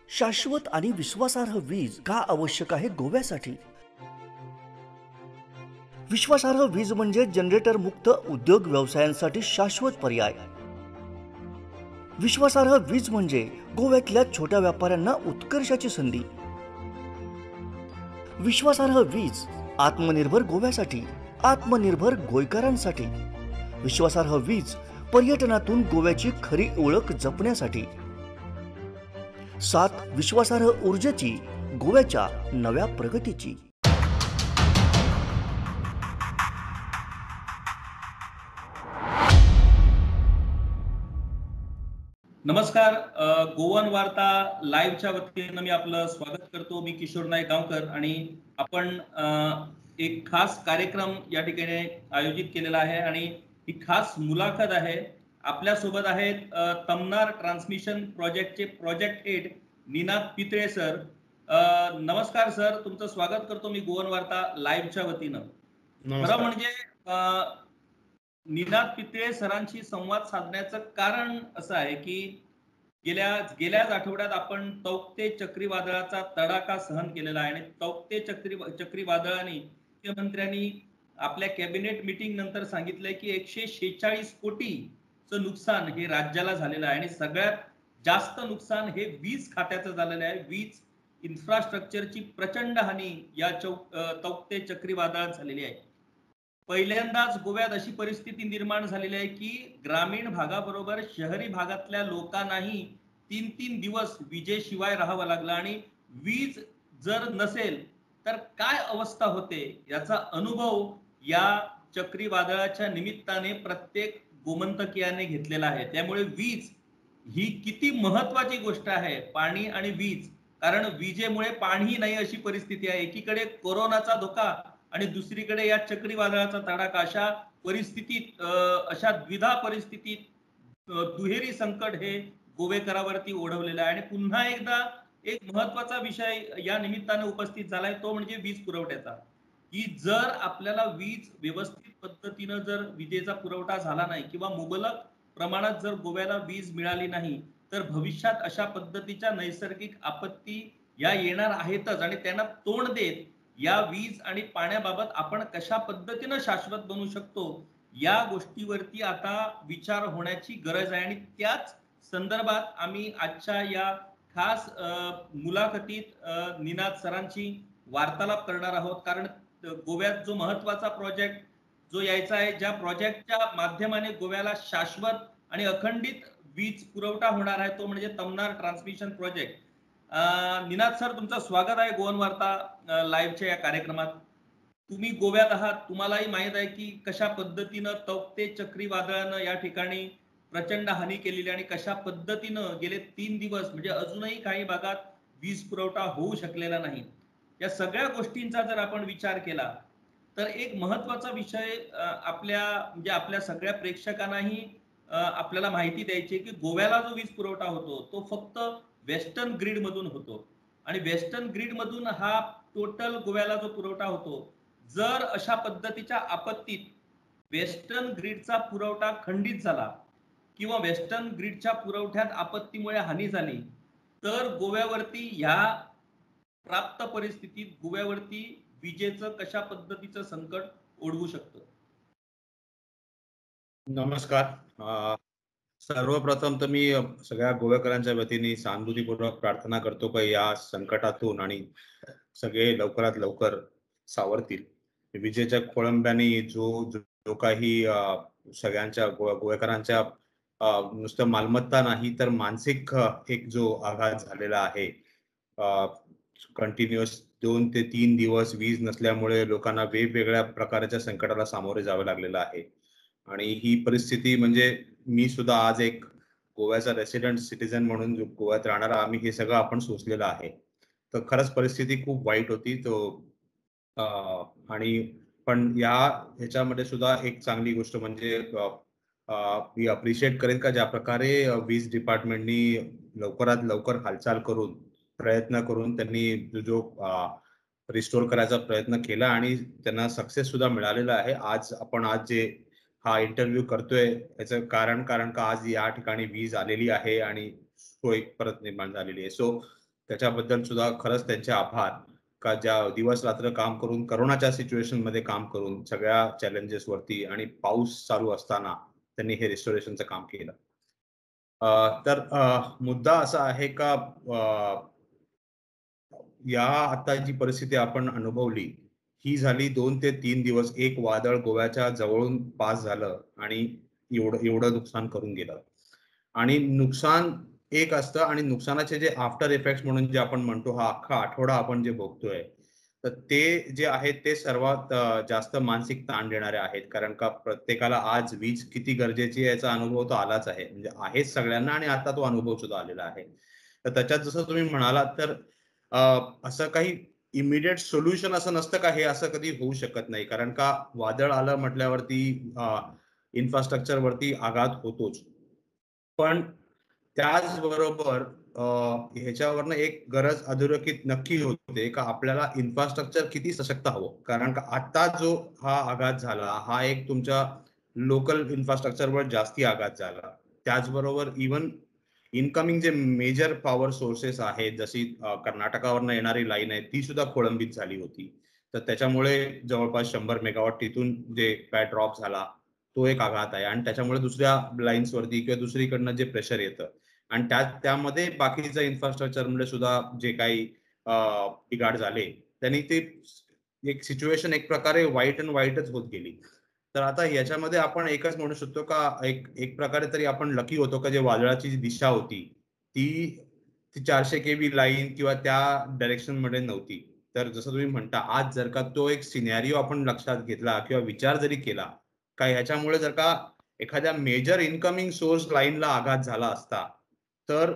शाश्वत आणि विश्वासार्ह वीज का आवश्यक आहे गोव्यासाठी? विश्वासार्ह वीज म्हणजे जनरेटर मुक्त उद्योग व्यवसायांसाठी शाश्वत पर्याय. विश्वासार्ह वीज म्हणजे गोव्यातल्या छोट्या व्यापाऱ्यांना उत्कर्षाची संधी. विश्वासार्ह वीज आत्मनिर्भर गोव्यासाठी, आत्मनिर्भर गोयकरांसाठी. विश्वासार्ह वीज पर्यटनातून गोव्याची खरी ओळख जपण्यासाठी. साथ विश्वासार्ह ऊर्जेची, गोव्याच्या नव्या प्रगतीची. नमस्कार. गोवन वार्ता लाईव्हच्या वतीनं मी आपलं स्वागत करतो. मी किशोर नाईक गावकर आणि आपण एक खास कार्यक्रम या ठिकाणी आयोजित केलेला आहे आणि ही खास मुलाखत आहे. आपल्यासोबत आहेत तमनार ट्रान्समिशन प्रोजेक्टचे project head Ninad Pitale sir. नमस्कार सर, तुमचं स्वागत करतो मी गोवन वार्ता लाईव्हच्या वतीनं. खरं म्हणजे निनाद पितळे सरांशी संवाद साधण्याचं कारण असं आहे की गेल्याच आठवड्यात आपण तौक्ते चक्रीवादळाचा तडाखा सहन केलेला आहे आणि तौक्ते चक्रीवादळाने मुख्यमंत्र्यांनी आपल्या कॅबिनेट मीटिंग नंतर सांगितलंय की 146 कोटीचं नुकसान हे राज्याला झालेलं आहे आणि सगळ्यात जास्त नुकसान हे वीज खात्याचं झालेलं आहे. वीज इन्फ्रास्ट्रक्चरची प्रचंड हानी या तौक्ते चक्रीवादळात झालेली आहे. पहिल्यांदाच गोव्यात अशी परिस्थिती निर्माण झालेली आहे की ग्रामीण भागाबरोबर शहरी भागातल्या लोकांनाही 3-3 दिवस विजेशिवाय राहावं लागलं आणि वीज जर नसेल तर काय अवस्था होते याचा अनुभव या चक्रीवादळाच्या निमित्ताने प्रत्येक गोमंतकीयाने घेतलेला आहे. त्यामुळे वीज ही किती महत्वाची गोष्ट आहे, पाणी आणि वीज. कारण विजेमुळे पाणी नाही अशी परिस्थिती आहे. एकीकडे कोरोनाचा धोका आणि दुसरीकडे या चक्रीवादळाचा तडाखा. अशा परिस्थितीत अशा द्विधा परिस्थितीत दुहेरी संकट हे गोवेकरावरती ओढवलेलं आहे आणि पुन्हा एकदा एक महत्वाचा विषय या निमित्ताने उपस्थित झालाय, तो म्हणजे वीज पुरवठ्याचा. की जर आपल्याला वीज व्यवस्थित पद्धतीनं जर विजेचा पुरवठा झाला नाही किंवा मुबलक प्रमाणात जर गोव्याला वीज मिळाली नाही तर भविष्यात अशा पद्धतीच्या नैसर्गिक आपत्ती या येणार आहेतच आणि त्यांना तोंड देत या वीज आणि पाण्याबाबत आपण कशा पद्धतीनं शाश्वत बनू शकतो या गोष्टीवरती आता विचार होण्याची गरज आहे आणि त्याच संदर्भात आम्ही आजच्या या खास मुलाखतीत निनाद सरांची वार्तालाप करणार आहोत. कारण गोव्यात जो महत्वाचा प्रोजेक्ट जो यायचा आहे, ज्या प्रोजेक्टच्या माध्यमाने गोव्याला शाश्वत आणि अखंडित वीज पुरवठा होणार आहे, तो म्हणजे Tamnar transmission project. Ninad sir, तुमचं स्वागत आहे गोवन वार्ता लाईव्हच्या या कार्यक्रमात. तुम्ही गोव्यात आहात, तुम्हालाही माहित आहे की कशा पद्धतीनं तौक्ते चक्रीवादळानं या ठिकाणी प्रचंड हानी केलेली आणि कशा पद्धतीनं गेले 3 दिवस म्हणजे अजूनही काही भागात वीज पुरवठा होऊ शकलेला नाही. या सगळ्या गोष्टींचा जर आपण विचार केला तर एक महत्वाचा विषय आपल्या सगळ्या प्रेक्षकांनाही आपल्याला माहिती द्यायची की गोव्याला जो वीज पुरवठा होतो तो फक्त वेस्टर्न ग्रीड मधून होतो आणि वेस्टर्न ग्रीड मधून हा टोटल गोव्याला जो पुरवठा होतो, जर अशा पद्धतीच्या आपत्तीत वेस्टर्न ग्रीडचा पुरवठा खंडित झाला किंवा वेस्टर्न ग्रीडच्या पुरवठ्यात आपत्तीमुळे हानी झाली तर गोव्यावरती ह्या प्राप्त परिस्थितीत गोव्यावरती विजेचं कशा पद्धतीचं संकट ओढवू शकतं. नमस्कार. सर्वप्रथम तर मी सगळ्या गोव्याकरांच्या वतीने सहानुभूतीपूर्वक प्रार्थना करतो की या संकटातून आणि सगळे लवकरात लवकर सावरतील. विजेच्या खोळंब्याने जो काही सगळ्यांच्या गोव्याकरांच्या नुसतं मालमत्ता नाही तर मानसिक एक जो आघात झालेला आहे. कंटिन्युअस 2 ते 3 दिवस वीज नसल्यामुळे लोकांना वेगवेगळ्या प्रकारच्या संकटाला सामोरे जावं लागलेलं आहे आणि ही परिस्थिती म्हणजे मी सुद्धा आज एक गोव्याचा रेसिडेंट सिटीजन म्हणून गोव्यात राहणारा आम्ही हे सगळं आपण सोसलेलं आहे. तर खरंच परिस्थिती खूप वाईट होती. आणि पण ह्याच्यामध्ये सुद्धा एक चांगली गोष्ट म्हणजे मी अप्रिशिएट करेन का ज्या प्रकारे वीज डिपार्टमेंटनी लवकरात लवकर हालचाल करून प्रयत्न करून त्यांनी जो रिस्टोर करायचा प्रयत्न केला आणि त्यांना सक्सेस सुद्धा मिळालेला आहे. आज जे हा इंटरव्ह्यू करतोय याचं कारण का आज या ठिकाणी वीज आलेली आहे आणि सोय परत निर्माण झालेली आहे. सो त्याच्याबद्दल सुद्धा खरंच त्यांचे आभार, का ज्या दिवस रात्र काम करून करोनाच्या सिच्युएशन मध्ये काम करून सगळ्या चॅलेंजेस वरती आणि पाऊस चालू असताना त्यांनी हे रिस्टोरेशनचं काम केलं. तर मुद्दा असा आहे का या आता जी परिस्थिती आपण अनुभवली, ही झाली 2 ते 3 दिवस. एक वादळ गोव्याच्या जवळून पास झालं आणि एवढं एवढं नुकसान करून गेलं. आणि नुकसान एक असतं आणि नुकसानाचे जे आफ्टर इफेक्ट्स म्हणून जे आपण म्हणतो, हा अख्खा आठवडा आपण जे भोगतोय, तर ते जे आहेत ते सर्वात जास्त मानसिक ताण देणारे आहेत. कारण का प्रत्येकाला आज वीज किती गरजेची आहे याचा अनुभव तो आलाच आहे. म्हणजे आहेच सगळ्यांना आणि आता तो अनुभव सुद्धा आलेला आहे. तर त्याच्यात जसं तुम्ही म्हणालात तर अ, असं काही इमिडिएट सोल्युशन असं नसतं का, हे असं कधी होऊ शकत नाही. कारण का वादळ आलं म्हटल्यावरती इन्फ्रास्ट्रक्चर वरती आघात होतोच. पण त्याचबरोबर ह्याच्यावरनं एक गरज अधोरेखित नक्की होते का आपल्याला इन्फ्रास्ट्रक्चर किती सशक्त हवं. कारण का आता जो हा आघात झाला, हा एक तुमच्या लोकल इन्फ्रास्ट्रक्चरवर जास्ती आघात झाला. त्याचबरोबर इव्हन इनकमिंग जे मेजर पॉवर सोर्सेस आहेत, जशी कर्नाटकावरनं येणारी लाईन आहे, ती सुद्धा खोळंबीत झाली होती. तर त्याच्यामुळे जवळपास 100 मेगावॉट तिथून जे काय ड्रॉप झाला, तो एक आघात आहे आणि त्याच्यामुळे दुसऱ्या लाईन्सवरती किंवा दुसरीकडनं जे प्रेशर येतं आणि त्यामध्ये बाकीचं इन्फ्रास्ट्रक्चरमुळे सुद्धा जे काही बिघाड झाले, त्यांनी ते एक सिच्युएशन एक प्रकारे वाईट अँड वाईटच होत गेली. तर आता याच्यामध्ये आपण एकच म्हणू शकतो का एक एक प्रकारे तरी आपण लकी होतो का जे वादळाची जी दिशा होती, ती ती 400 केव्ही लाईन किंवा त्या डायरेक्शनमध्ये नव्हती. तर जसं तुम्ही म्हणता, आज जर का तो एक सिनेरिओ आपण लक्षात घेतला किंवा विचार जरी केला, का ह्याच्यामुळे जर का एखाद्या मेजर इन्कमिंग सोर्स लाईनला आघात झाला असता, तर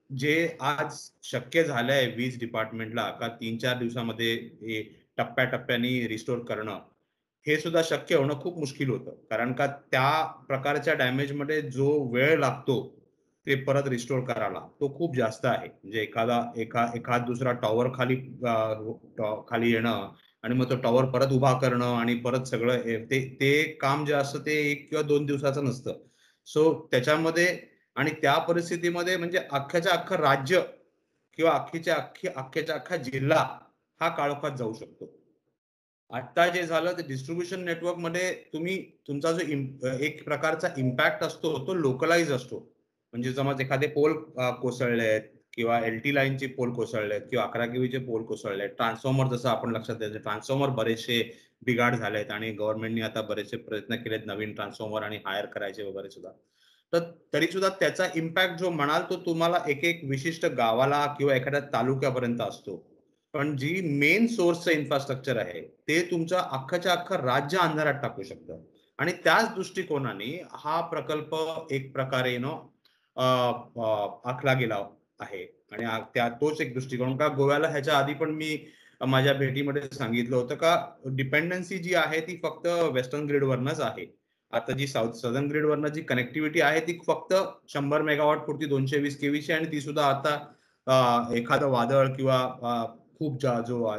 जे आज शक्य झालंय वीज डिपार्टमेंटला का 3-4 दिवसामध्ये हे टप्प्याटप्प्याने रिस्टोर करणं, हे सुद्धा शक्य होणं खूप मुश्किल होतं. कारण का त्या प्रकारच्या डॅमेजमध्ये जो वेळ लागतो, ते परत रिस्टोर करायला, तो खूप जास्त आहे. म्हणजे एखाद दुसरा टॉवर खाली येणं आणि मग तो टॉवर परत उभा करणं आणि परत सगळं ते ते काम जे असतं ते 1 किंवा 2 दिवसाचं नसतं. सो त्याच्यामध्ये आणि त्या परिस्थितीमध्ये म्हणजे अख्ख्याच्या अख्खं राज्य किंवा अख्ख्याच्या अख्खा जिल्हा हा काळोखात जाऊ शकतो. आता जे झालं ते डिस्ट्रिब्युशन नेटवर्कमध्ये तुमचा जो एक प्रकारचा इम्पॅक्ट असतो तो लोकलाइज असतो. म्हणजे समज एखादे पोल कोसळलेत किंवा एल-टी लाईनचे पोल कोसळलेत किंवा 11 केव्हीचे पोल कोसळलेत. ट्रान्सफॉर्मर जसं आपण लक्षात द्यायचं. ट्रान्सफॉर्मर बरेचसे बिघाड झालेत आणि गव्हर्नमेंटनी आता बरेचसे प्रयत्न केलेत नवीन ट्रान्सफॉर्मर आणि हायर करायचे वगैरे सुद्धा. तर तरी सुद्धा त्याचा इम्पॅक्ट जो म्हणाल तो तुम्हाला एक विशिष्ट गावाला किंवा एखाद्या तालुक्यापर्यंत असतो. पण जी मेन सोर्सचं इन्फ्रास्ट्रक्चर आहे, ते तुमचं अख्खच्या अख्खं राज्य अंधारात टाकू शकतं. आणि त्याच दृष्टिकोनाने हा प्रकल्प एक प्रकारे आखला गेला आहे. आणि तोच एक दृष्टिकोन का गोव्याला ह्याच्या आधी पण मी माझ्या भेटीमध्ये सांगितलं होतं का डिपेंडन्सी जी आहे ती फक्त वेस्टर्न ग्रिडवरनच आहे. आता जी सदर्न ग्रिडवरनं जी कनेक्टिव्हिटी आहे ती फक्त 100 मेगावॉट पुरती 220 केव्हीची आणि ती सुद्धा आता एखादं वादळ किंवा खूप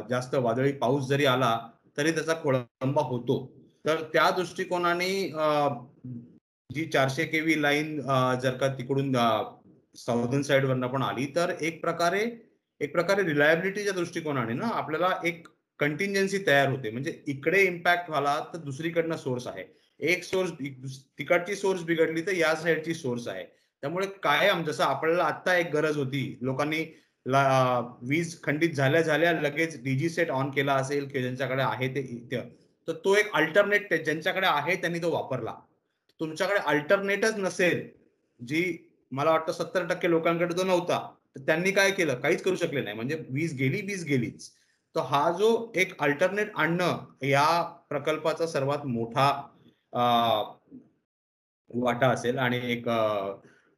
जास्त वादळी पाऊस जरी आला तरी त्याचा खोळंबा होतो. तर त्या दृष्टिकोनाने जी 400 केव्ही लाईन जर का तिकडून साऊदर्न साइड वरनं पण आली तर एक प्रकारे रिलायबिलिटीच्या दृष्टिकोनाने ना आपल्याला एक कंटिन्जन्सी तयार होते. म्हणजे इकडे इम्पॅक्ट झाला तर दुसरीकडनं सोर्स आहे. एक सोर्स तिकडची सोर्स बिघडली तर या साइडची सोर्स आहे. त्यामुळे कायम जसं आपल्याला आता एक गरज होती, लोकांनी वीज खंडित झाल्या झाल्या लगेच डीजी सेट ऑन केला असेल की ज्यांच्याकडे आहे ते, तर तो एक अल्टरनेट ज्यांच्याकडे आहे त्यांनी तो वापरला. तुमच्याकडे अल्टरनेटच नसेल, जी मला वाटतं 70% लोकांकडे तो नव्हता, तर त्यांनी काय केलं, काहीच करू शकले नाही. म्हणजे वीज गेलीच. तर हा जो एक अल्टरनेट आणणं या प्रकल्पाचा सर्वात मोठा वाटा असेल आणि एक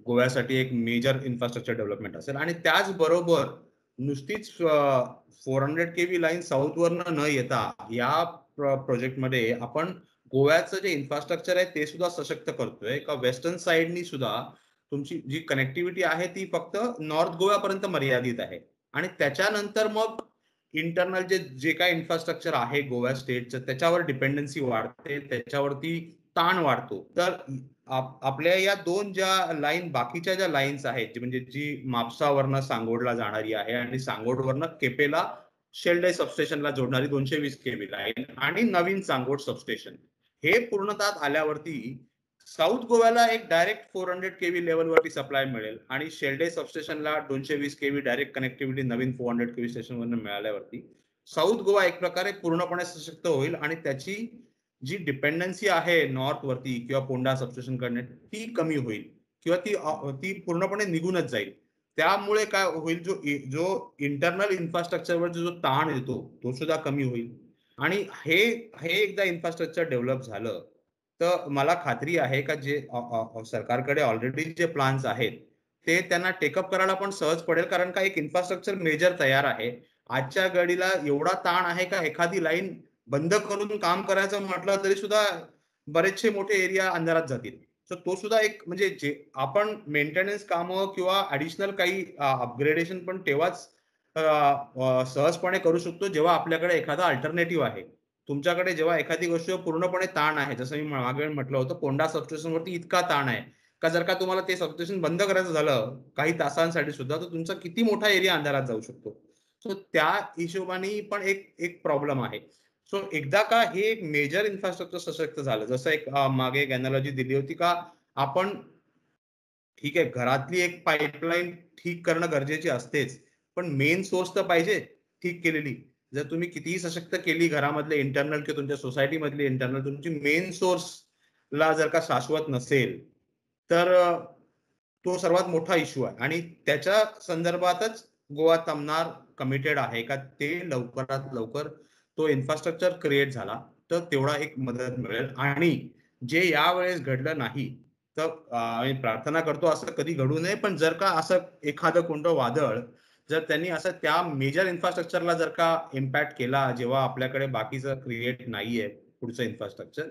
गोव्यासाठी एक मेजर इन्फ्रास्ट्रक्चर डेव्हलपमेंट असेल. आणि त्याचबरोबर नुसतीच 400 केव्ही लाईन साऊथवरनं न येता या प्रोजेक्टमध्ये आपण गोव्याचं जे इन्फ्रास्ट्रक्चर आहे ते सुद्धा सशक्त करतोय. का वेस्टर्न साइडनी सुद्धा तुमची जी कनेक्टिव्हिटी आहे ती फक्त नॉर्थ गोव्यापर्यंत मर्यादित आहे. आणि त्याच्यानंतर मग इंटरनल जे काही इन्फ्रास्ट्रक्चर आहे गोवा स्टेटचं त्याच्यावर डिपेंडन्सी वाढते, त्याच्यावरती ताण वाढतो. तर आपल्या या दोन ज्या लाईन, बाकीच्या ज्या लाईन्स आहेत, म्हणजे जी म्हापसावरनं सांगोडला जाणारी आहे आणि सांगोडवरनं केपेला शेल्डे सबस्टेशनला जोडणारी 220 केव्ही लाईन आणि नवीन सांगोड सबस्टेशन, हे पूर्णतः आल्यावरती साऊथ गोव्याला एक डायरेक्ट 400 केव्ही लेवलवरती सप्लाय मिळेल आणि शेल्डे सबस्टेशनला 220 केव्ही डायरेक्ट कनेक्टिव्हिटी नवीन 400 केव्ही स्टेशनवरून मिळाल्यावरती साऊथ गोवा एक प्रकारे पूर्णपणे सशक्त होईल आणि त्याची जी डिपेंडन्सी आहे नॉर्थ वरती किंवा पोंडा सबस्टेशन कडे ती कमी होईल किंवा ती पूर्णपणे निघूनच जाईल. त्यामुळे काय होईल, जो इंटरनल इन्फ्रास्ट्रक्चरवर जो ताण येतो तो सुद्धा कमी होईल. आणि हे एकदा इन्फ्रास्ट्रक्चर डेव्हलप झालं तर मला खात्री आहे का जे सरकारकडे ऑलरेडी जे प्लॅन्स आहेत ते त्यांना टेकअप करायला पण सहज पडेल, कारण का एक इन्फ्रास्ट्रक्चर मेजर तयार आहे. आजच्या घडीला एवढा ताण आहे का एखादी लाईन बंद करून काम करायचं म्हटलं तरी सुद्धा बरेचसे मोठे एरिया अंधारात जातील. तर तो सुद्धा एक म्हणजे जे आपण मेंटेनन्स कामं किंवा ऍडिशनल काही अपग्रेडेशन पण तेव्हाच सहजपणे करू शकतो जेव्हा आपल्याकडे एखादा अल्टरनेटिव्ह आहे. तुमच्याकडे जेव्हा एखादी गोष्ट पूर्णपणे ताण आहे, जसं मी मागे म्हटलं होतं, पोंडा सबस्टेशन वरती इतका ताण आहे का जर का तुम्हाला ते सबस्टेशन बंद करायचं झालं काही तासांसाठी सुद्धा तर तुमचा किती मोठा एरिया अंधारात जाऊ शकतो. सो त्या हिशोबाने पण एक प्रॉब्लेम आहे. सो एकदा का हे एक मेजर इन्फ्रास्ट्रक्चर सशक्त झालं, जसं एक मागे एक अॅनालॉजी दिली होती का आपण ठीक आहे घरातली एक पाईपलाईन ठीक करणं गरजेची असतेच, पण मेन सोर्स तर पाहिजे ठीक केलेली. जर तुम्ही कितीही सशक्त केली घरामधले इंटरनल किंवा तुमच्या सोसायटी मधली इंटरनल, तुमची मेन सोर्स ला जर का शाश्वत नसेल तर तो सर्वात मोठा इश्यू आहे. आणि त्याच्या संदर्भातच गोवा तमनार कमिटेड आहे का ते लवकरात लवकर तो इन्फ्रास्ट्रक्चर क्रिएट झाला तर तेवढा एक मदत मिळेल. आणि जे यावेळेस घडलं नाही तर आम्ही प्रार्थना करतो असं कधी घडू नये, पण जर का असं एखादं कोणतं वादळ जर त्यांनी असं त्या मेजर इन्फ्रास्ट्रक्चरला जर का इम्पॅक्ट केला जेव्हा आपल्याकडे बाकीचं क्रिएट नाहीये पुढचं इन्फ्रास्ट्रक्चर,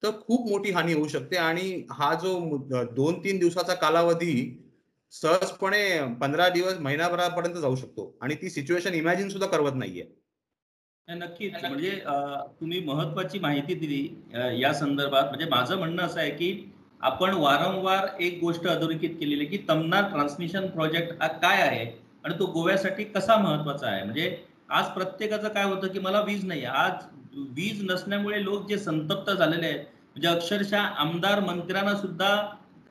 तर खूप मोठी हानी होऊ शकते. आणि हा जो 2-3 दिवसाचा कालावधी सहजपणे 15 दिवस महिनाभरापर्यंत जाऊ शकतो आणि ती सिच्युएशन इमॅजिन सुद्धा करवत नाहीये. नक्कीच. म्हणजे तुम्ही महत्वाची माहिती दिली या संदर्भात. म्हणजे माझं म्हणणं असं आहे की आपण वारंवार एक गोष्ट अधोरेखित केलेली आहे की तमनार ट्रान्समिशन प्रोजेक्ट हा काय आहे आणि तो गोव्यासाठी कसा महत्वाचा आहे. म्हणजे आज प्रत्येकाचं काय होतं की मला वीज नाही. आज वीज नसल्यामुळे लोक जे संतप्त झालेले आहेत, म्हणजे अक्षरशः आमदार मंत्र्यांना सुद्धा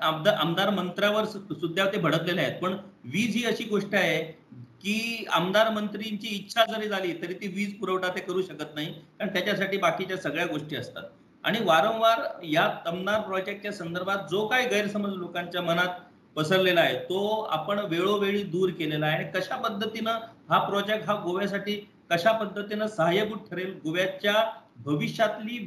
आमदार मंत्र्यावर सुद्धा ते भडकलेले आहेत. पण वीज ही अशी गोष्ट आहे की आमदार मंत्रींची इच्छा जरी झाली तरी ती वीज पुरवठा ते करू शकत नाही, कारण त्याच्यासाठी बाकीच्या सगळ्या गोष्टी असतात. आणि वारंवार या तमनार प्रोजेक्टच्या संदर्भात जो काही गैरसमज लोकांच्या मनात पसरलेला आहे तो आपण वेळोवेळी दूर केलेला आहे. आणि कशा पद्धतीनं हा प्रोजेक्ट हा गोव्यासाठी कशा पद्धतीनं सहाय्यभूत ठरेल, गोव्याच्या भविष्यातली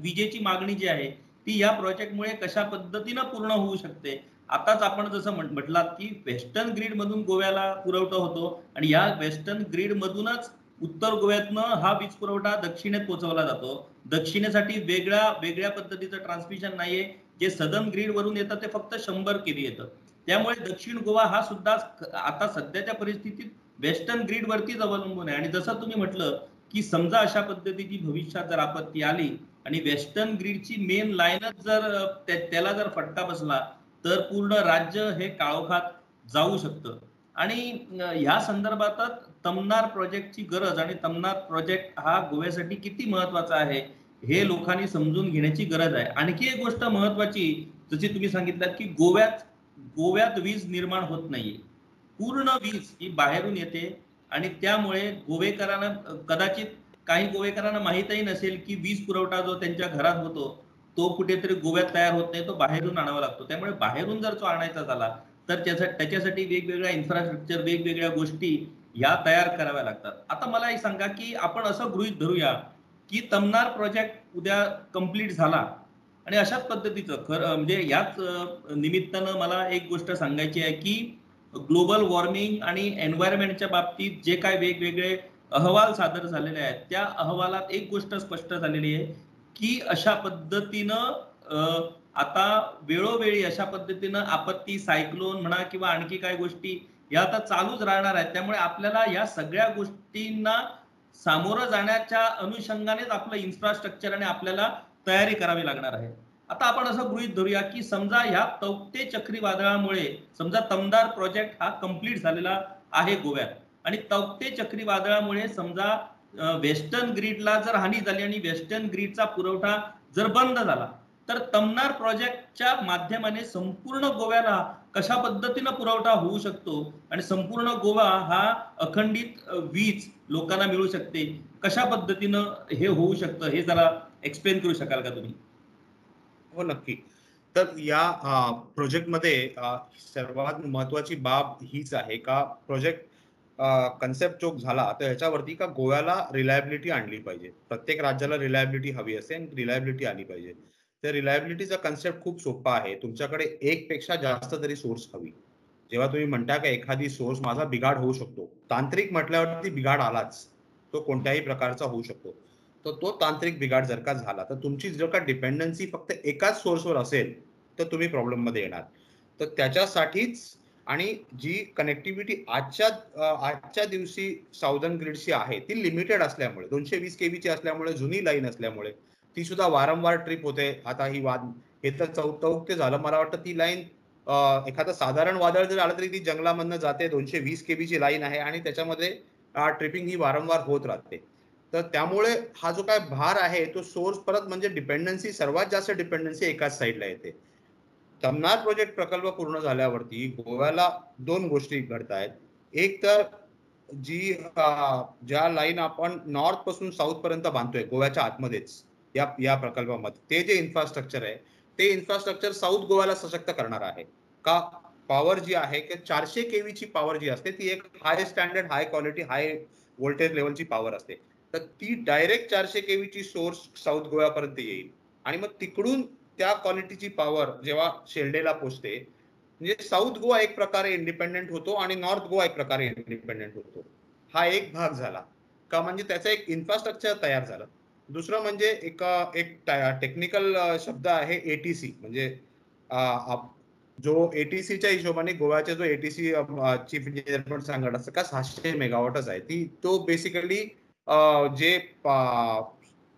विजेची मागणी जी आहे ती या प्रोजेक्टमुळे कशा पद्धतीनं पूर्ण होऊ शकते. आताच आपण जसं म्हटलात की वेस्टर्न ग्रीड मधून गोव्याला पुरवठा होतो आणि या वेस्टर्न ग्रीड मधूनच उत्तर गोव्यातनं हा वीज पुरवठा दक्षिणेत पोहोचवला जातो. दक्षिणेसाठी वेगळ्या पद्धतीचं ट्रान्समिशन नाहीये. जे सदर्न ग्रीड वरून येतं ते फक्त 100 केव्ही येतं. त्यामुळे दक्षिण गोवा हा सुद्धा आता सध्याच्या परिस्थितीत वेस्टर्न ग्रीड वरतीच अवलंबून आहे. आणि जसं तुम्ही म्हटलं की समजा अशा पद्धतीची भविष्यात जर आपत्ती आली आणि वेस्टर्न ग्रीडची मेन लाईनच जर त्याला जर फटका बसला तर पूर्ण राज्य हे काळोखात जाऊ शकतं. आणि ह्या संदर्भातच तमनार प्रोजेक्टची गरज आणि तमनार प्रोजेक्ट हा गोव्यासाठी किती महत्वाचा आहे हे लोकांनी समजून घेण्याची गरज आहे. आणखी एक गोष्ट महत्वाची, जशी तुम्ही सांगितलं की गोव्यात वीज निर्माण होत नाहीये. पूर्ण वीज ही बाहेरून येते आणि त्यामुळे गोवेकरांना कदाचित काही गोवेकरांना माहीतही नसेल की वीज पुरवठा जो त्यांच्या घरात होतो तो कुठेतरी गोव्यात तयार होत नाही, तो बाहेरून आणावा लागतो. त्यामुळे बाहेरून जर तो आणायचा झाला तर त्याच्यासाठी वेगवेगळ्या इन्फ्रास्ट्रक्चर, वेगवेगळ्या गोष्टी या तयार कराव्या लागतात. आता मला एक सांगा की आपण असं गृहीत धरूया की तमनार प्रोजेक्ट उद्या कंप्लीट झाला आणि अशाच पद्धतीचं म्हणजे याच निमित्तानं मला एक गोष्ट सांगायची आहे की ग्लोबल वॉर्मिंग आणि एन्व्हायरमेंटच्या बाबतीत जे काय वेगवेगळे अहवाल सादर झालेले आहेत त्या अहवालात एक गोष्ट स्पष्ट झालेली आहे की अशा पद्धतीनं आता वेळोवेळी अशा पद्धतीनं आपत्ती, सायक्लोन म्हणा किंवा आणखी काही गोष्टी या आता चालूच राहणार आहेत. त्यामुळे आपल्याला या सगळ्या गोष्टींना सामोरं जाण्याच्या अनुषंगानेच आपलं इन्फ्रास्ट्रक्चर आणि आपल्याला तयारी करावी लागणार आहे. आता आपण असं गृहीत धरूया की समजा ह्या तौक्ते चक्रीवादळामुळे समजा तमदार प्रोजेक्ट हा कंप्लीट झालेला आहे गोव्यात आणि तौक्ते चक्रीवादळामुळे समजा वेस्टर्न ग्रीडला जर हानी झाली आणि वेस्टर्न ग्रीडचा पुरवठा जर बंद झाला तर तमनार प्रोजेक्टच्या माध्यमाने संपूर्ण गोव्याला कशा पद्धतीनं पुरवठा होऊ शकतो आणि संपूर्ण गोवा हा अखंडित वीज लोकांना मिळू शकते, कशा पद्धतीनं हे होऊ शकतं हे जरा एक्सप्लेन करू शकाल का तुम्ही? हो, नक्की. तर या प्रोजेक्टमध्ये सर्वात महत्वाची बाब हीच आहे का प्रोजेक्ट कन्सेप्ट जो झाला तर ह्याच्यावरती का गोव्याला रिलायबिलिटी आणली पाहिजे. प्रत्येक राज्याला रिलायबिलिटी हवी असते आणि रिलायबिलिटी आली पाहिजे. तर रिलायबिलिटीचा कन्सेप्ट खूप सोपा आहे. तुमच्याकडे एक पेक्षा जास्त तरी सोर्स हवी. जेव्हा तुम्ही म्हणता का एखादी सोर्स माझा बिघाड होऊ शकतो, तांत्रिक म्हटल्यावरती बिघाड आलाच, तो कोणत्याही प्रकारचा होऊ शकतो. तर तो तांत्रिक बिघाड जर का झाला तर तुमची जर का डिपेंडन्सी फक्त एकाच सोर्सवर असेल तर तुम्ही प्रॉब्लेम मध्ये येणार. तर त्याच्यासाठीच आणि जी कनेक्टिव्हिटी आजच्या दिवशी साऊदर्न ग्रिडची आहे ती लिमिटेड असल्यामुळे 220 केबीची असल्यामुळे, जुनी लाईन असल्यामुळे ती सुद्धा वारंवार ट्रिप होते. आता ही हे तर चौथं झालं. मला वाटतं ती लाईन एखादं साधारण वादळ जर आलं तरी ती जंगलामधनं जाते. 220 केबीची लाईन आहे आणि त्याच्यामध्ये ट्रिपिंग ही वारंवार होत राहते. तर त्यामुळे हा जो काय भार आहे तो सोर्स परत म्हणजे डिपेंडन्सी, सर्वात जास्त डिपेंडन्सी एकाच साईडला येते. तमनार प्रोजेक्ट प्रकल्प पूर्ण झाल्यावरती गोव्याला दोन गोष्टी घडतायत. एक तर ज्या लाईन आपण नॉर्थ पासून साऊथ पर्यंत बांधतोय गोव्याच्या आतमध्येच या प्रकल्पामध्ये, ते जे इन्फ्रास्ट्रक्चर आहे ते इन्फ्रास्ट्रक्चर साऊथ गोव्याला सशक्त करणार आहे. का पॉवर जी आहे की 400 केवीची पॉवर जी असते ती एक high standard, high quality, high voltage लेवलची पॉवर असते. तर ती डायरेक्ट 400 केवीची सोर्स साऊथ गोव्यापर्यंत येईल आणि मग तिकडून त्या क्वालिटीची पॉवर जेव्हा शेल्डेला पोहोचते म्हणजे साऊथ गोवा एक प्रकारे इंडिपेंडेंट होतो आणि नॉर्थ गोवा एक प्रकारे इंडिपेंडेंट होतो. हा एक भाग झाला का, म्हणजे त्याचं एक इन्फ्रास्ट्रक्चर तयार झालं. दुसरं म्हणजे एक टेक्निकल शब्द आहे एटीसी, म्हणजे जो एटीसीच्या हिशोबाने गोव्याचा जो एटीसी चीफ इंजिनियर पण सांगत असतं का 600 मेगावॉटच आहे. तो बेसिकली जे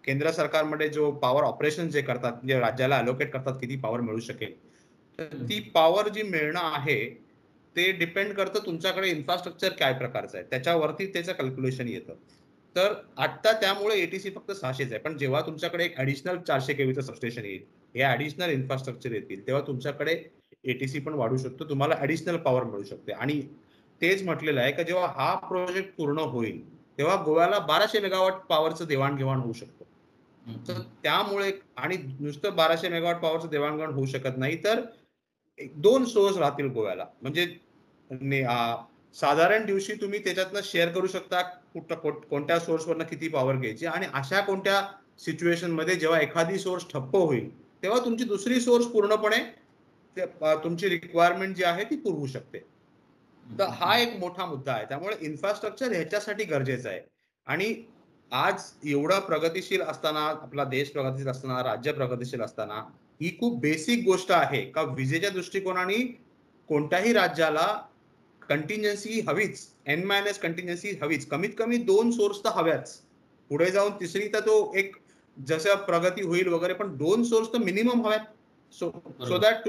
केंद्र सरकारमध्ये जो पॉवर ऑपरेशन जे करतात, म्हणजे राज्याला अलोकेट करतात किती पॉवर मिळू शकेल, तर ती पॉवर जी मिळणं आहे ते डिपेंड करतं तुमच्याकडे इन्फ्रास्ट्रक्चर काय प्रकारचं आहे त्याच्यावरती त्याचं कॅल्क्युलेशन येतं. तर आता त्यामुळे एटीसी फक्त 600 आहे, पण जेव्हा तुमच्याकडे एक ऍडिशनल 400 केवीचं सबस्टेशन येईल, हे ऍडिशनल इन्फ्रास्ट्रक्चर येतील, तेव्हा तुमच्याकडे एटीसी पण वाढू शकतो, तुम्हाला ऍडिशनल पॉवर मिळू शकते. आणि तेच म्हटलेलं आहे की जेव्हा हा प्रोजेक्ट पूर्ण होईल तेव्हा गोव्याला 1200 मेगावॉट पॉवरचं देवाणघेवाण होऊ शकतो. तर त्यामुळे, आणि नुसतं 1200 मेगावॉट पॉवरचं देवाणघेवाण होऊ शकत नाही, तर दोन सोर्स राहतील गोव्याला. म्हणजे साधारण दिवशी तुम्ही त्याच्यातनं शेअर करू शकता कोणत्या सोर्सवरनं किती पॉवर घ्यायची, आणि अशा कोणत्या सिच्युएशन मध्ये जेव्हा एखादी सोर्स ठप्प होईल तेव्हा तुमची दुसरी सोर्स पूर्णपणे तुमची रिक्वायरमेंट जी आहे ती पुरवू शकते. तर हा एक मोठा मुद्दा आहे. त्यामुळे इन्फ्रास्ट्रक्चर ह्याच्यासाठी गरजेचं आहे. आणि आज एवढा प्रगतिशील असताना, आपला देश प्रगतिशील असताना, राज्य प्रगतिशील असताना, ही खूप बेसिक गोष्ट आहे का विजेच्या दृष्टिकोनाने कोणत्याही राज्याला कंटिन्जन्सी हवीच, N- कंटिन्जन्सी हवीच. कमीत कमी 2 सोर्स तर हव्याच. पुढे जाऊन तिसरी तर तो एक जसं प्रगती होईल वगैरे, पण 2 सोर्स तर मिनिमम हव्यात. सो दॅट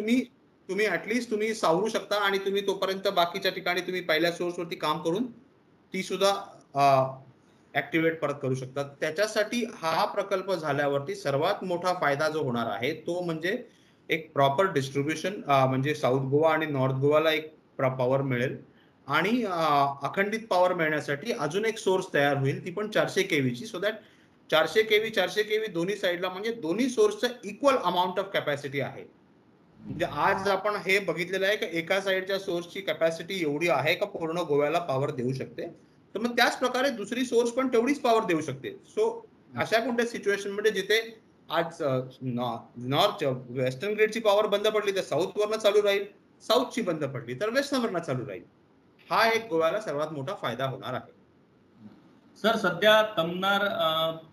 तुम्ही ऍटलीस्ट तुम्ही सावरू शकता आणि तुम्ही तोपर्यंत बाकीच्या ठिकाणी तुम्ही पहिल्या सोर्स वरती काम करून ती सुद्धा ऍक्टिव्हेट परत करू शकतात. त्याच्यासाठी हा प्रकल्प झाल्यावरती सर्वात मोठा फायदा जो होणार आहे तो म्हणजे एक प्रॉपर डिस्ट्रीब्युशन, म्हणजे साऊथ गोवा आणि नॉर्थ गोवाला एक पॉवर मिळेल आणि अखंडित पॉवर मिळण्यासाठी अजून एक सोर्स तयार होईल, ती पण 400 केवीची. सो दॅट 400 केवी दोन्ही साईडला, म्हणजे दोन्ही सोर्सचं इक्वल अमाऊंट ऑफ कॅपॅसिटी आहे. म्हणजे आज आपण हे बघितलेलं आहे की एका साईडच्या सोर्सची कॅपॅसिटी एवढी आहे का पूर्ण गोव्याला पॉवर देऊ शकते, तर मग त्याच प्रकारे दुसरी सोर्स पण तेवढीच पॉवर देऊ शकते. सो अशा कोणत्या सिच्युएशन मध्ये जिथे आज नॉर्थ वेस्टर्न ग्रिडची पॉवर बंद पडली तर साऊथ वरनं चालू राहील, साऊथची बंद पडली तर वेस्टर्न वरनं चालू राहील. हा एक गोव्याला सर्वात मोठा फायदा होणार आहे. सर, सध्या तमनार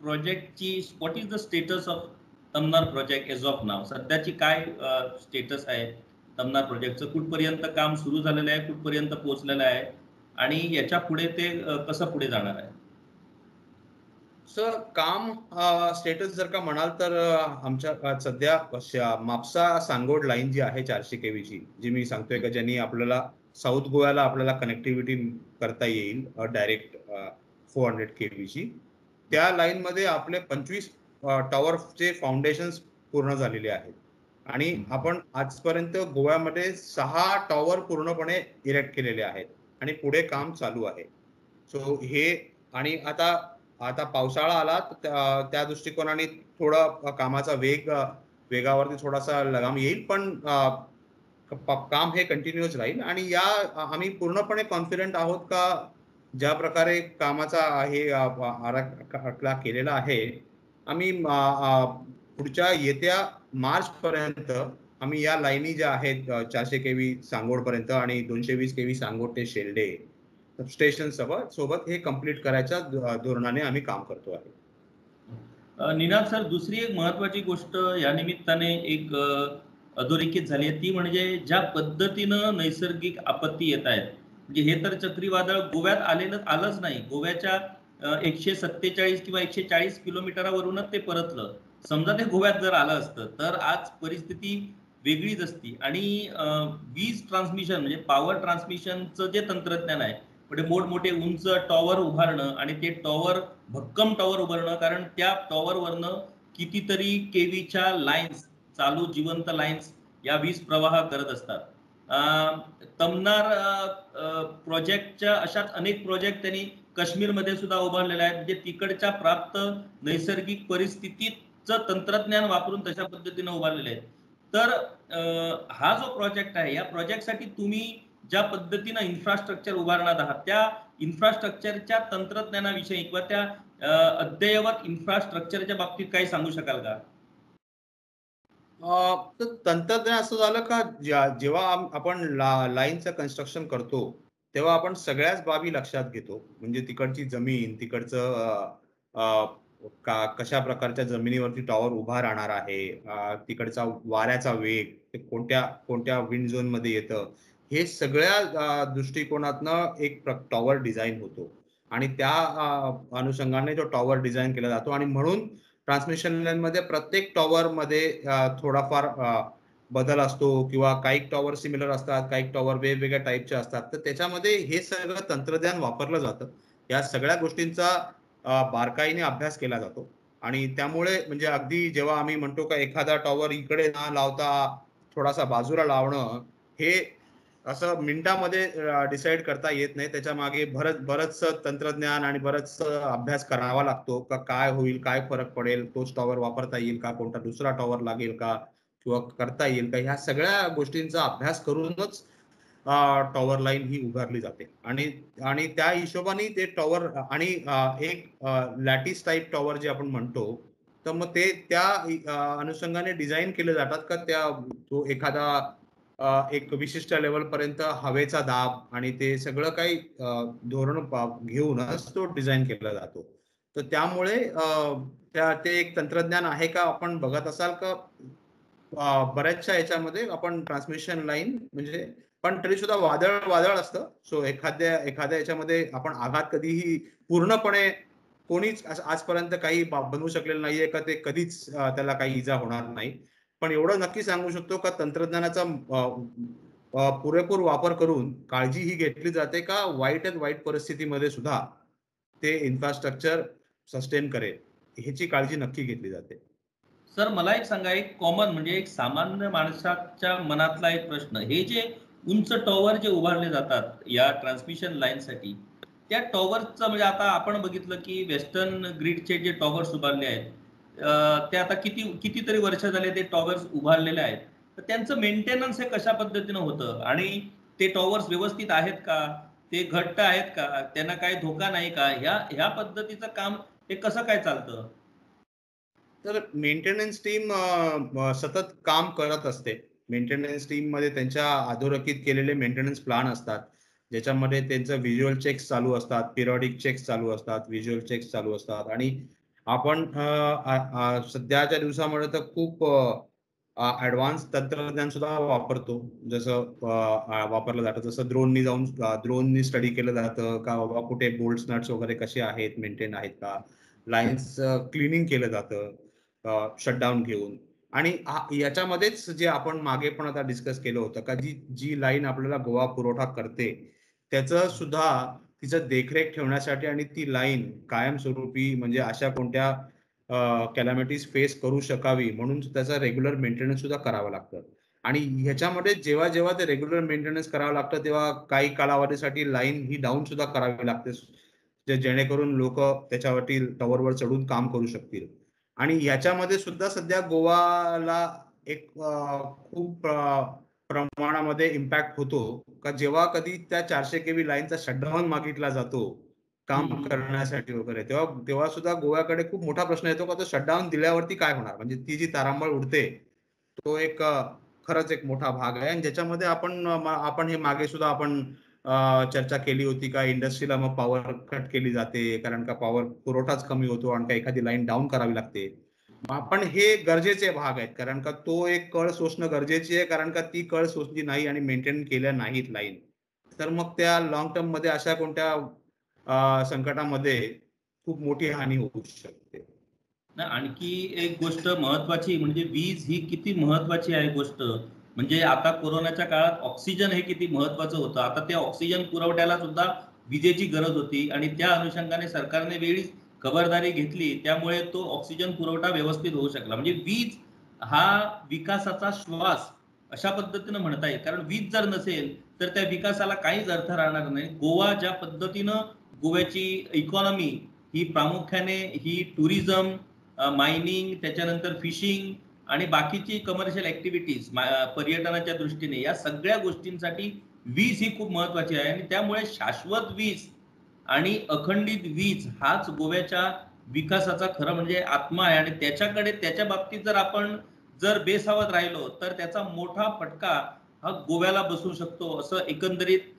प्रोजेक्टची what is the status of Tamnar project as of now? सध्याची काय स्टेटस आहे तमनार प्रोजेक्टचं? कुठपर्यंत काम सुरू झालेलं आहे, कुठपर्यंत पोहोचलेलं आहे आणि याच्या पुढे ते कसं पुढे जाणार आहे? सर काम स्टेटस जर का म्हणाल तर आमच्या सध्या म्हापसा सांगोड लाईन जी आहे 400 केवीची, जी मी सांगतोय का ज्यांनी आपल्याला साऊथ गोव्याला आपल्याला कनेक्टिव्हिटी करता येईल डायरेक्ट 400 केवीची. त्या लाईनमध्ये आपले 25 टॉवरचे फाउंडेशन्स पूर्ण झालेले आहेत आणि आपण आजपर्यंत गोव्यामध्ये 6 टॉवर पूर्णपणे इरेक्ट केलेले आहेत आणि पुढे काम चालू आहे. सो हे आणि आता आता पावसाळा आला तर त्या दृष्टिकोनाने थोडा कामाचा वेगावरती थोडासा लगाम येईल, पण काम हे कंटिन्यूअस राहील आणि आम्ही पूर्णपणे कॉन्फिडंट आहोत का ज्या प्रकारे कामाचा हे आराखडा केलेला आहे, आम्ही पुढच्या येत्या मार्च पर्यंत आम्ही या लाईनी ज्या आहेत 400 केव्ही सांगोड पर्यंत आणि 220 केव्ही सांगोड ते शेल्डे सबस्टेशन सोबत हे कंप्लीट करायच्या धोरणाने आम्ही काम करतो आहे. निनाद सर, दुसरी एक महत्वाची गोष्ट या निमित्ताने एक अधोरेखित झाली आहे, ती म्हणजे ज्या पद्धतीनं नैसर्गिक आपत्ती येत आहेत. म्हणजे हे तर चक्रीवादळ गोव्यात आलंच नाही. गोव्याच्या 147 किंवा 140 किलोमीटरवरूनच ते परतलं. समजा ते गोव्यात जर आलं असतं तर आज परिस्थिती वेगळीच असती. आणि वीज ट्रान्समिशन म्हणजे पॉवर ट्रान्समिशनचं जे तंत्रज्ञान आहे, म्हणजे मोठमोठे उंच टॉवर उभारणं आणि ते टॉवर भक्कम टॉवर उभारणं, कारण त्या टॉवरवरनं कितीतरी केवीच्या लाईन्स, चालू जिवंत लाईन्स या वीज प्रवाह करत असतात. तमनार प्रोजेक्टच्या अशाच अनेक प्रोजेक्ट त्यांनी काश्मीरमध्ये सुद्धा उभारलेले आहेत. म्हणजे तिकडच्या प्राप्त नैसर्गिक परिस्थितीचं तंत्रज्ञान वापरून तशा पद्धतीने उभारलेले आहेत. तर हा जो प्रोजेक्ट आहे, या प्रोजेक्टसाठी तुम्ही ज्या पद्धतीनं इन्फ्रास्ट्रक्चर उभारणार आहात, त्या इन्फ्रास्ट्रक्चरच्या तंत्रज्ञानाविषयी किंवा त्या अद्ययावत इन्फ्रास्ट्रक्चरच्या बाबतीत काही सांगू शकाल का? तर तंत्रज्ञान असं झालं का जेव्हा आपण लाईनचं कन्स्ट्रक्शन करतो, तेव्हा आपण सगळ्याच बाबी लक्षात घेतो. म्हणजे तिकडची जमीन, तिकडचं कशा प्रकारच्या जमिनीवरती टॉवर उभा राहणार आहे, तिकडचा वाऱ्याचा वेग, ते कोणत्या विंड झोनमध्ये येतं, हे सगळ्या दृष्टिकोनातनं एक टॉवर डिझाइन होतो आणि त्या अनुषंगाने जो टॉवर डिझाइन केला जातो आणि म्हणून ट्रान्समिशन लाईनमध्ये प्रत्येक टॉवरमध्ये थोडाफार बदल असतो किंवा काही टॉवर सिमिलर असतात, काही टॉवर वेगवेगळ्या टाईपचे असतात. तर त्याच्यामध्ये हे सगळं तंत्रज्ञान वापरलं जातं. या सगळ्या गोष्टींचा बारकाईने अभ्यास केला जातो आणि त्यामुळे म्हणजे अगदी जेव्हा आम्ही म्हणतो का एखादा टॉवर इकडे न लावता थोडासा बाजूला लावणं, हे असं मिनिटामध्ये डिसाईड करता येत नाही. त्याच्यामागे बरंचसं तंत्रज्ञान आणि बरंचसं अभ्यास करावा लागतो का काय होईल, काय फरक पडेल, तोच टॉवर वापरता येईल का, कोणता दुसरा टॉवर लागेल का किंवा करता येईल का, ह्या सगळ्या गोष्टींचा अभ्यास करूनच टॉवर लाईन ही उभारली जाते आणि त्या हिशोबाने ते टॉवर आणि एक लॅटिस टाईप टॉवर जे आपण म्हणतो, तर मग ते त्या अनुषंगाने डिझाइन केले जातात का तो एखादा एक विशिष्ट लेवल पर्यंत हवेचा दाब आणि ते सगळं काही धोरण घेऊनच तो डिझाइन केला जातो. तर त्यामुळे ते एक तंत्रज्ञान आहे का आपण बघत असाल का बऱ्याचशा याच्यामध्ये आपण ट्रान्समिशन लाईन म्हणजे पण तरी सुद्धा वादळ असतं. सो एखाद्या याच्यामध्ये आपण आघात कधीही पूर्णपणे कोणीच आजपर्यंत काही बनवू शकलेलं नाहीये का ते कधीच त्याला काही इजा होणार नाही. पण एवढं नक्की सांगू शकतो का तंत्रज्ञानाचा पुरेपूर वापर करून काळजी ही घेतली जाते का वाईट परिस्थितीमध्ये सुद्धा ते इन्फ्रास्ट्रक्चर सस्टेन करेल, ह्याची काळजी नक्की घेतली जाते. सर, मला एक सांगा, एक कॉमन म्हणजे एक सामान्य माणसाच्या मनातला एक प्रश्न, हे जे उंच टॉवर जे उभारले जातात या ट्रान्समिशन लाईनसाठी, त्या टॉवरचं म्हणजे आता आपण बघितलं की वेस्टर्न ग्रिडचे जे टॉवर्स उभारले आहेत, ते आता कितीतरी वर्ष झाले ते टॉवर्स उभारलेले आहेत. तर त्यांचं मेंटेनन्स हे कशा पद्धतीनं होतं आणि ते टॉवर्स व्यवस्थित आहेत का, ते घट्ट आहेत का, त्यांना काही धोका नाही का, ह्या पद्धतीचं काम हे कसं काय चालतं? तर मेंटेनन्स टीम सतत काम करत असते. मेंटेनन्स टीममध्ये त्यांच्या अधोरेखित केलेले मेंटेनन्स प्लॅन असतात, ज्याच्यामध्ये त्यांचं व्हिज्युअल चेक्स चालू असतात, पिरियॉडिक चेक्स चालू असतात, व्हिज्युअल चेक्स चालू असतात आणि आपण सध्याच्या दिवसामध्ये तर खूप ॲडव्हान्स तंत्रज्ञान सुद्धा वापरतो. जसं वापरलं जातं, जसं ड्रोननी स्टडी केलं जातं का बाबा कुठे बोल्ट्स, नट्स वगैरे कसे आहेत, मेंटेन आहेत का? लाईन्स क्लिनिंग केलं जातं शटडाऊन घेऊन. आणि याच्यामध्येच जे आपण मागे पण आता डिस्कस केलं होतं का जी जी लाईन आपल्याला गोवा पुरवठा करते, त्याचं सुद्धा तिचं देखरेख ठेवण्यासाठी आणि ती लाईन कायमस्वरूपी म्हणजे अशा कोणत्या कॅलॅमिटीज फेस करू शकावी म्हणून त्याचा रेग्युलर मेंटेनन्स सुद्धा करावं लागतं. आणि ह्याच्यामध्ये जेव्हा ते रेग्युलर मेंटेनन्स करावं लागतं, तेव्हा काही कालावधीसाठी लाईन ही डाउन सुद्धा करावी लागते. जेणेकरून लोकं त्याच्यावरती टॉवरवर चढून काम करू शकतील. आणि याच्यामध्ये सुद्धा सध्या गोवाला एक खूप प्रमाणामध्ये इम्पॅक्ट होतो, का जेव्हा कधी त्या 400 केव्ही लाईनचा शटडाउन मागितला जातो, काम करण्यासाठी वगैरे, तेव्हा तेव्हा सुद्धा गोव्याकडे खूप मोठा प्रश्न येतो, का तो शटडाउन दिल्यावरती काय होणार? म्हणजे ती जी तारांबळ उडते, तो एक खरंच एक मोठा भाग आहे. आणि ज्याच्यामध्ये आपण हे मागे सुद्धा आपण चर्चा केली होती का इंडस्ट्रीला मग पॉवर कट केली जाते, कारण का पॉवर पुरवठाच कमी होतो आणि का एखादी लाईन डाऊन करावी लागते. पण हे गरजेचे भाग आहेत, कारण का तो एक कळ सोसणं गरजेची आहे, कारण का ती कळ सोसली नाही आणि मेंटेन केल्या नाहीत लाईन, तर मग त्या लॉंग टर्म मध्ये अशा कोणत्या संकटामध्ये खूप मोठी हानी होऊ शकते. आणखी एक गोष्ट महत्वाची म्हणजे वीज ही किती महत्वाची आहे गोष्ट. म्हणजे आता कोरोनाच्या काळात ऑक्सिजन हे किती महत्वाचं होतं. आता त्या ऑक्सिजन पुरवठ्याला सुद्धा विजेची गरज होती आणि त्या अनुषंगाने सरकारने वेळीच खबरदारी घेतली. त्यामुळे तो ऑक्सिजन पुरवठा व्यवस्थित होऊ शकला. म्हणजे वीज हा विकासाचा श्वास अशा पद्धतीनं म्हणता येईल. कारण वीज जर नसेल तर त्या विकासाला काहीच अर्थ राहणार नाही. गोवा ज्या पद्धतीनं गोव्याची इकॉनॉमी ही प्रामुख्याने ही टुरिझम, मायनिंग, त्याच्यानंतर फिशिंग आणि बाकीची कमर्शियल ऍक्टिव्हिटीज पर्यटनाच्या दृष्टीने या सगळ्या गोष्टींसाठी वीज ही खूप महत्वाची आहे. आणि त्यामुळे शाश्वत वीज आणि अखंडित वीज हाच गोव्याच्या विकासाचा खरं म्हणजे आत्मा आहे. आणि त्याच्याकडे त्याच्या बाबतीत जर आपण बेसावध राहिलो तर त्याचा मोठा फटका हा गोव्याला बसू शकतो, असं एकंदरीत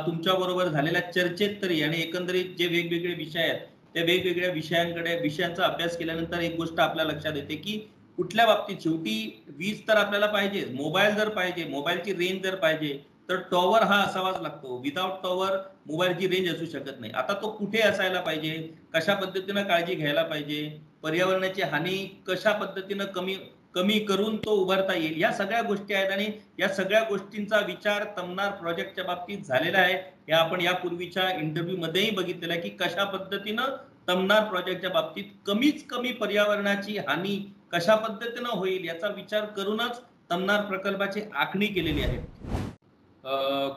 तुमच्या बरोबर झालेल्या चर्चेत तरी आणि एकंदरीत जे वेगवेगळे विषय आहेत त्या वेगवेगळ्या विषयांचा अभ्यास केल्यानंतर एक गोष्ट आपल्या लक्षात येते की कुठल्या बाबतीत शेवटी वीज तर आपल्याला पाहिजे, मोबाईल जर पाहिजे, मोबाईलची रेंज जर पाहिजे तर टॉवर हा असावाच लागतो. विदाउट टॉवर मोबाईलची रेंज असू शकत नाही. आता तो कुठे असायला पाहिजे, कशा पद्धतीनं काळजी घ्यायला पाहिजे, पर्यावरणाची हानी कशा पद्धतीनं कमी कमी करून तो उभारता येईल, या सगळ्या गोष्टी आहेत. आणि या सगळ्या गोष्टींचा विचार तमनार प्रोजेक्टच्या बाबतीत झालेला आहे. हे आपण यापूर्वीच्या इंटरव्ह्यू मध्येही बघितलेलं आहे की कशा पद्धतीनं तमनार प्रोजेक्टच्या बाबतीत कमीत कमी पर्यावरणाची हानी कशा पद्धतीनं होईल याचा विचार करूनच तमनार प्रकल्पाची आखणी केलेली आहे.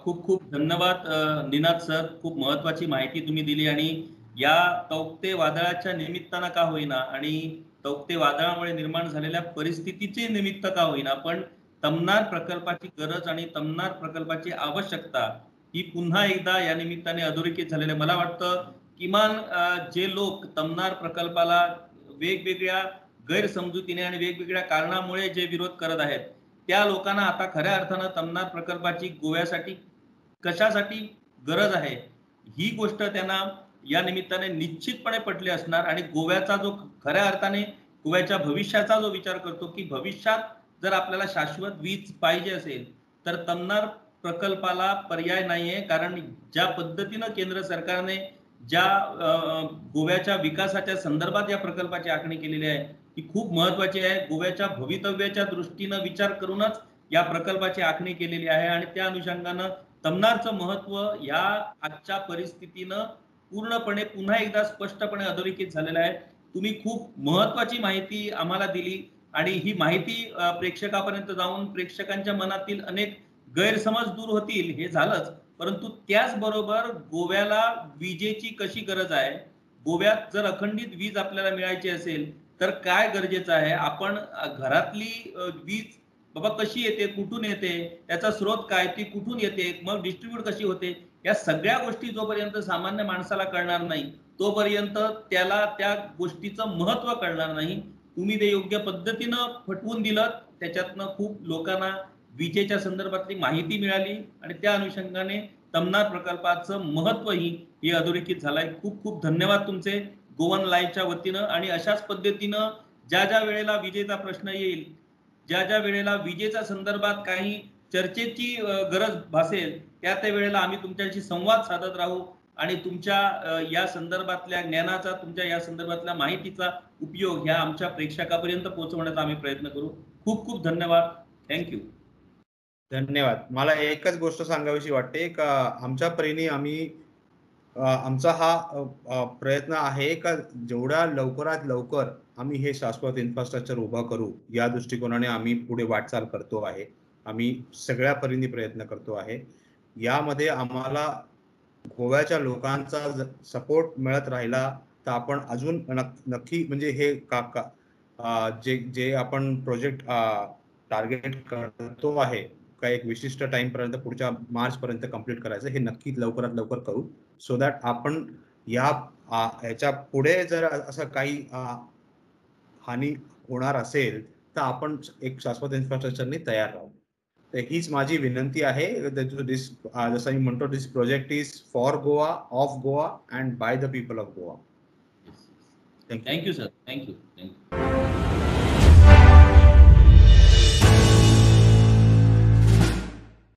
खूप खूप धन्यवाद निनाद सर, खूप महत्वाची माहिती तुम्ही दिली. आणि या तौक्ते वादळाच्या निमित्तानं का होईना आणि तौक्ते वादळामुळे निर्माण झालेल्या परिस्थितीचे निमित्त का होईना पण तमनार प्रकल्पाची गरज आणि तमनार प्रकल्पाची आवश्यकता ही पुन्हा एकदा या निमित्ताने अधोरेखित झालेले मला वाटतं. किमान जे लोक तमनार प्रकल्पाला वेगवेगळ्या गैरसमजुतीने आणि वेगवेगळ्या कारणामुळे जे विरोध करत आहेत त्या लोकांना आता खऱ्या अर्थानं तमनार प्रकल्पाची गोव्यासाठी कशासाठी गरज आहे ही गोष्ट त्यांना या निमित्ताने निश्चितपणे पटली असणार. आणि गोव्याचा जो खऱ्या अर्थाने गोव्याच्या भविष्याचा जो विचार करतो की भविष्यात जर आपल्याला शाश्वत वीज पाहिजे असेल तर तमनार प्रकल्पाला पर्याय नाहीये. कारण ज्या पद्धतीनं केंद्र सरकारने ज्या गोव्याच्या विकासाच्या संदर्भात या प्रकल्पाची आखणी केलेली आहे ही खूप महत्वाची आहे. गोव्याच्या भवितव्याच्या दृष्टीनं विचार करूनच या प्रकल्पाची आखणी केलेली आहे. आणि त्या अनुषंगानं तमनारचं महत्व या आजच्या परिस्थितीनं पूर्णपणे पुन्हा एकदा स्पष्टपणे अधोरेखित झालेलं आहे. तुम्ही खूप महत्वाची माहिती आम्हाला दिली आणि ही माहिती प्रेक्षकापर्यंत जाऊन प्रेक्षकांच्या मनातील अनेक गैरसमज दूर होतील हे झालंच. परंतु त्याचबरोबर गोव्याला विजेची कशी गरज आहे, गोव्यात जर अखंडित वीज आपल्याला मिळायची असेल तर काय गरजेचं आहे, आपण घरातली वीज बाबा कशी येते, कुठून येते, त्याचा स्रोत काय, ती कुठून येते, मग डिस्ट्रीब्यूट कशी होते, या सगळ्या गोष्टी जोपर्यंत सामान्य माणसाला कळणार नाही तोपर्यंत त्याला त्या गोष्टीचं महत्व कळणार नाही. तुम्ही ते योग्य पद्धतीनं पटवून दिलं, त्याच्यातनं खूप लोकांना विजेच्या संदर्भातली माहिती मिळाली आणि त्या अनुषंगाने तमनार प्रकल्पाचं महत्वही हे अधोरेखित झालंय. खूप खूप धन्यवाद तुमचे गोवन लाईव्हच्या वतीनं. आणि अशाच पद्धतीनं ज्या ज्या वेळेला विजेचा प्रश्न येईल, ज्या ज्या वेळेला विजेच्या संदर्भात काही चर्चेची गरज भासेल त्या वेळेला आम्ही तुमच्याशी संवाद साधत राहू. आणि तुमच्या या संदर्भातल्या ज्ञानाचा, तुमच्या या संदर्भातल्या माहितीचा उपयोग ह्या आमच्या प्रेक्षकापर्यंत पोहोचवण्याचा आम्ही प्रयत्न करू. खूप खूप धन्यवाद. थँक्यू. धन्यवाद. मला एकच गोष्ट सांगावीशी वाटते का आमच्या परीने आम्ही आमचा हा प्रयत्न आहे का जेवढ्या लवकरात लवकर आम्ही हे शाश्वत इन्फ्रास्ट्रक्चर उभा करू या दृष्टिकोनाने आम्ही पुढे वाटचाल करतो आहे. आम्ही सगळ्या परीने प्रयत्न करतो आहे. यामध्ये आम्हाला गोव्याच्या लोकांचा सपोर्ट मिळत राहिला तर आपण अजून नक्की म्हणजे हे जे जे आपण प्रोजेक्ट टार्गेट करतो आहे का एक विशिष्ट टाइम पर्यंत पुढच्या मार्च पर्यंत कंप्लीट करायचं हे नक्की लवकरात लवकर करू सो दॅट आपण ह्याच्या पुढे जर असं काही हानी होणार असेल तर आपण एक शाश्वत इन्फ्रास्ट्रक्चरने तयार राहू. तर हीच माझी विनंती आहे. जसं मी म्हणतो this project is for Goa, of Goa and by the people of Goa. Thank you sir. Thank you.